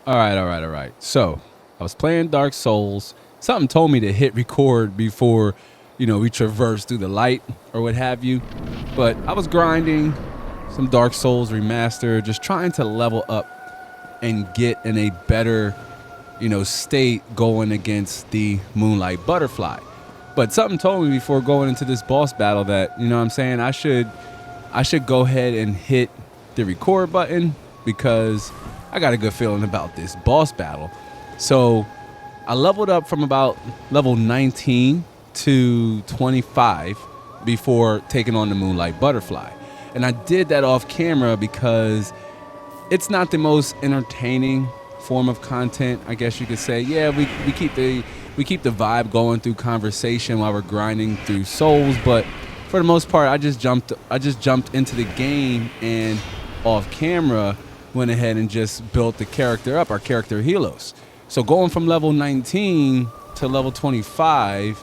All right. So I was playing Dark Souls. Something told me to hit record before, we traverse through the light or what have you. But I was grinding some Dark Souls Remastered, just trying to level up and get in a better, state going against the Moonlight Butterfly. But something told me before going into this boss battle that, what I'm saying, I should go ahead and hit the record button because I got a good feeling about this boss battle. So I leveled up from about level 19 to 25 before taking on the Moonlight Butterfly. And I did that off camera because it's not the most entertaining form of content, I guess you could say. Yeah, we keep the vibe going through conversation while we're grinding through souls, but for the most part, I just jumped into the game and off camera went ahead and just built the character up, our character Helos. So going from level 19 to level 25,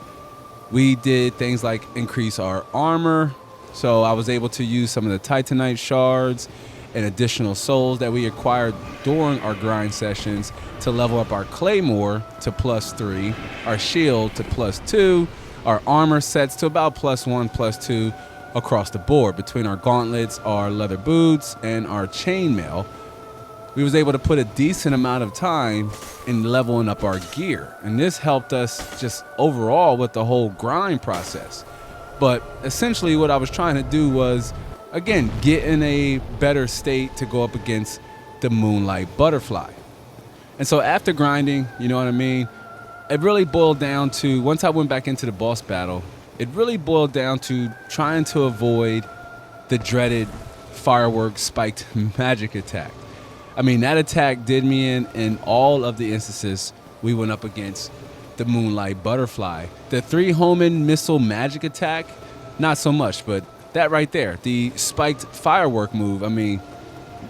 we did things like increase our armor. So I was able to use some of the Titanite shards and additional souls that we acquired during our grind sessions to level up our claymore to +3, our shield to +2, our armor sets to about +1, +2 across the board between our gauntlets, our leather boots, and our chainmail. We was able to put a decent amount of time in leveling up our gear, and this helped us just overall with the whole grind process. But essentially what I was trying to do was, again, get in a better state to go up against the Moonlight Butterfly. And so after grinding, you know what I mean, it really boiled down to, once I went back into the boss battle, it really boiled down to trying to avoid the dreaded firework spiked magic attack. I mean, that attack did me in all of the instances we went up against the Moonlight Butterfly. The 3 Homan missile magic attack, not so much, but that right there, the spiked firework move, I mean,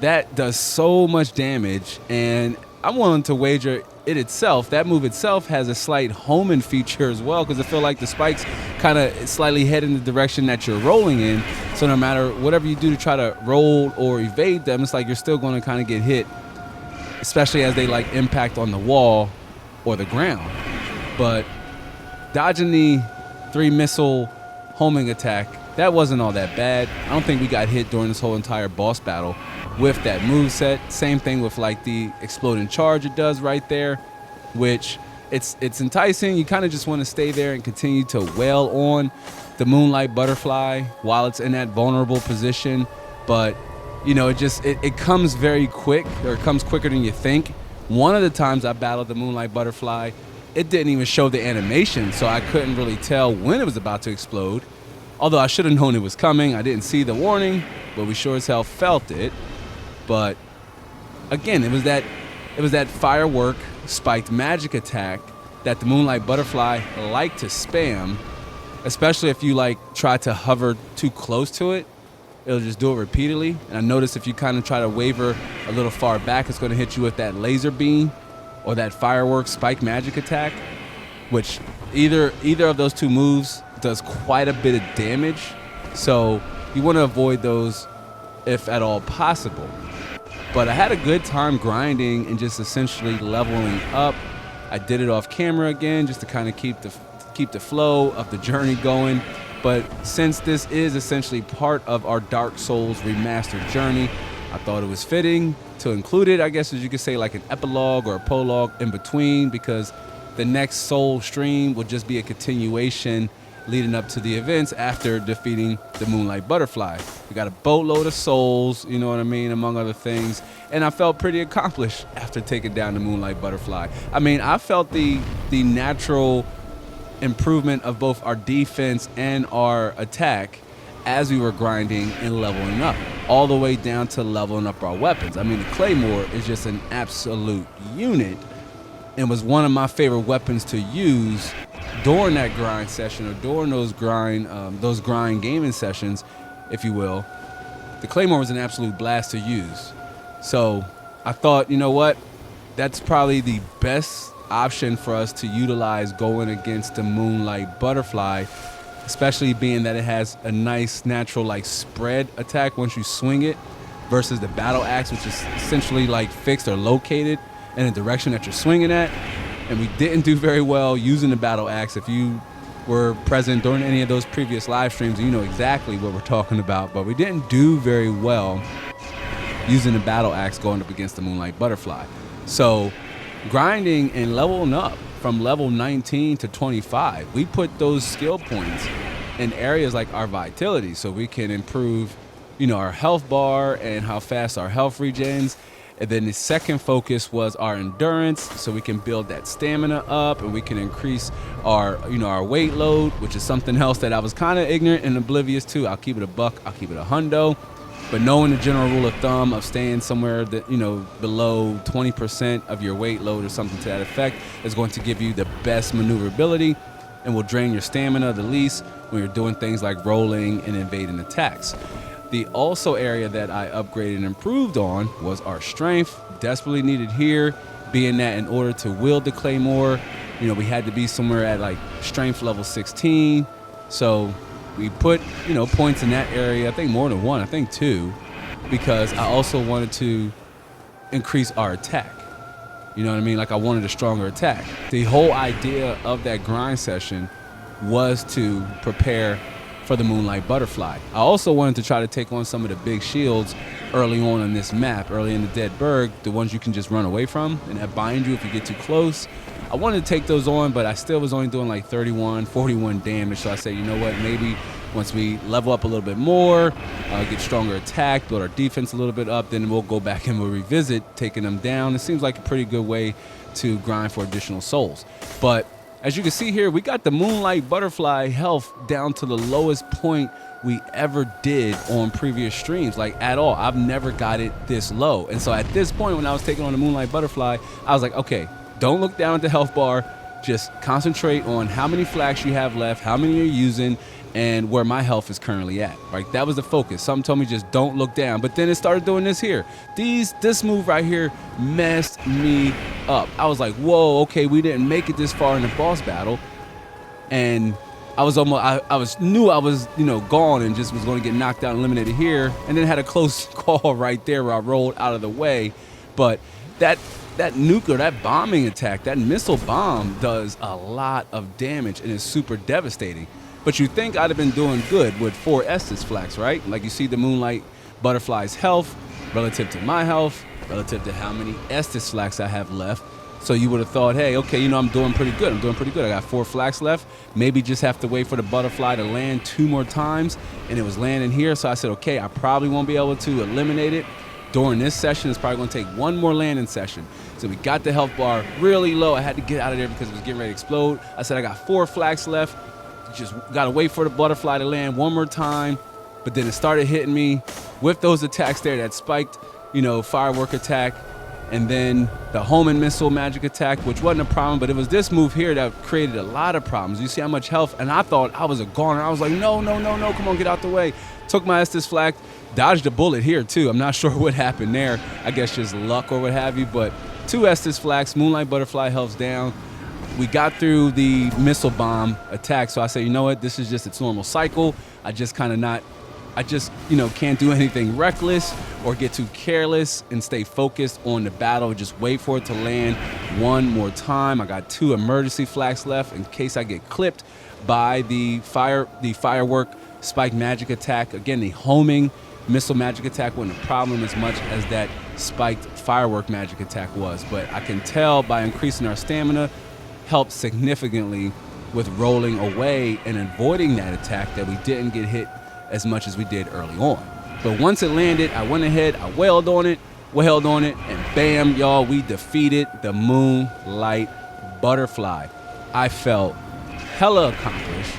that does so much damage, and I'm willing to wager that move itself has a slight homing feature as well, because I feel like the spikes kind of slightly head in the direction that you're rolling in. So no matter whatever you do to try to roll or evade them, it's like you're still going to kind of get hit, especially as they like impact on the wall or the ground. But dodging the 3 missile homing attack, that wasn't all that bad. I don't think we got hit during this whole entire boss battle with that move set. Same thing with like the exploding charge it does right there, which it's enticing. You kind of just want to stay there and continue to wail on the Moonlight Butterfly while it's in that vulnerable position. But it comes very quick, or it comes quicker than you think. One of the times I battled the Moonlight Butterfly, it didn't even show the animation, so I couldn't really tell when it was about to explode. Although I should have known it was coming. I didn't see the warning, but we sure as hell felt it. But again, it was that firework spiked magic attack that the Moonlight Butterfly liked to spam, especially if you like try to hover too close to it. It'll just do it repeatedly. And I noticed if you kind of try to waver a little far back, it's going to hit you with that laser beam or that firework spike magic attack, which either of those two moves does quite a bit of damage. So you want to avoid those if at all possible. But I had a good time grinding and just essentially leveling up. I did it off camera again just to kind of keep the flow of the journey going. But since this is essentially part of our Dark Souls Remastered journey, I thought it was fitting to include it, I guess, as you could say, like an epilogue or a prologue in between, because the next Soul stream will just be a continuation leading up to the events after defeating the Moonlight Butterfly. We got a boatload of souls, you know what I mean, among other things, and I felt pretty accomplished after taking down the Moonlight Butterfly. I mean, I felt the natural improvement of both our defense and our attack as we were grinding and leveling up, all the way down to leveling up our weapons. I mean, the Claymore is just an absolute unit and was one of my favorite weapons to use during that grind session, or during those grind gaming sessions, if you will. The Claymore was an absolute blast to use. So I thought, you know what? That's probably the best option for us to utilize going against the Moonlight Butterfly, especially being that it has a nice natural like spread attack once you swing it, versus the battle axe, which is essentially like fixed or located. in the direction that you're swinging at. And we didn't do very well using the battle axe. If you were present during any of those previous live streams, you know exactly what we're talking about. But we didn't do very well using the battle axe going up against the Moonlight Butterfly. So grinding and leveling up from level 19 to 25, we put those skill points in areas like our vitality, so we can improve, you know, our health bar and how fast our health regens. And then the second focus was our endurance, so we can build that stamina up and we can increase our, you know, our weight load, which is something else that I was kind of ignorant and oblivious to. I'll keep it a buck, I'll keep it a hundo. But knowing the general rule of thumb of staying somewhere that, you know, below 20% of your weight load or something to that effect is going to give you the best maneuverability and will drain your stamina the least when you're doing things like rolling and evading attacks. The also area that I upgraded and improved on was our strength. Desperately needed here, being that in order to wield the claymore, you know, we had to be somewhere at like strength level 16. So we put, you know, points in that area. I think more than one, I think two, because I also wanted to increase our attack. You know what I mean? Like I wanted a stronger attack. The whole idea of that grind session was to prepare for the Moonlight Butterfly. I also wanted to try to take on some of the big shields early on in this map, early in the Dead Berg, the ones you can just run away from and that bind you if you get too close. I wanted to take those on, but I still was only doing like 31, 41 damage. So I said, you know what, maybe once we level up a little bit more, get stronger attack, build our defense a little bit up, then we'll go back and we'll revisit taking them down. It seems like a pretty good way to grind for additional souls. But as you can see here, we got the Moonlight Butterfly health down to the lowest point we ever did on previous streams, like at all. I've never got it this low. And so at this point, when I was taking on the Moonlight Butterfly, I was like, okay, don't look down at the health bar. Just concentrate on how many flags you have left, how many you're using, and where my health is currently at. Right? That was the focus. Something told me just don't look down. But then it started doing this here. This move right here messed me up. I was like, whoa, okay, we didn't make it this far in the boss battle. And I was almost, I knew I was, you know, gone and just was going to get knocked out and eliminated here. And then had a close call right there where I rolled out of the way. But that nuke or that bombing attack, that missile bomb does a lot of damage and is super devastating. But you think I'd have been doing good with 4 Estus flax, right? Like you see the Moonlight Butterfly's health relative to my health, relative to how many Estus flax I have left. So you would have thought, hey, okay, you know, I'm doing pretty good. I got 4 flax left. Maybe just have to wait for the butterfly to land 2 more times. And it was landing here. So I said, okay, I probably won't be able to eliminate it during this session. It's probably going to take 1 more landing session. So we got the health bar really low. I had to get out of there because it was getting ready to explode. I said I got 4 flax left. Just got to wait for the butterfly to land 1 more time. But then it started hitting me with those attacks there that spiked, you know, firework attack. And then the homing missile magic attack, which wasn't a problem, but it was this move here that created a lot of problems. You see how much health, and I thought I was a goner. I was like, no, come on, get out the way. Took my Estus flag, dodged a bullet here too. I'm not sure what happened there. I guess just luck or what have you, but 2 Estus flags, Moonlight Butterfly health's down. We got through the missile bomb attack, so I said, you know what, this is just its normal cycle. I just, you know, can't do anything reckless or get too careless and stay focused on the battle. Just wait for it to land 1 more time. I got 2 emergency flags left in case I get clipped by the firework spike magic attack. Again, the homing missile magic attack wasn't a problem as much as that spiked firework magic attack was. But I can tell by increasing our stamina helped significantly with rolling away and avoiding that attack that we didn't get hit as much as we did early on. But once it landed, I went ahead, I wailed on it, and bam, y'all, we defeated the Moonlight Butterfly. I felt hella accomplished,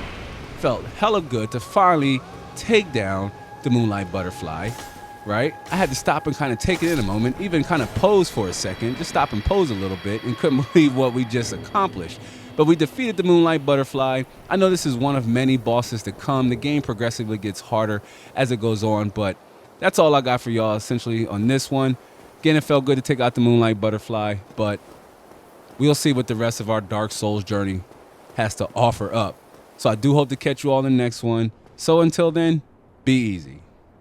felt hella good to finally take down the Moonlight Butterfly, right? I had to stop and kind of take it in a moment, even kind of pose for a second, just stop and pose a little bit, and couldn't believe what we just accomplished. But we defeated the Moonlight Butterfly. I know this is one of many bosses to come. The game progressively gets harder as it goes on, but that's all I got for y'all essentially on this one. Again, it felt good to take out the Moonlight Butterfly, but we'll see what the rest of our Dark Souls journey has to offer up. So I do hope to catch you all in the next one. So until then, be easy.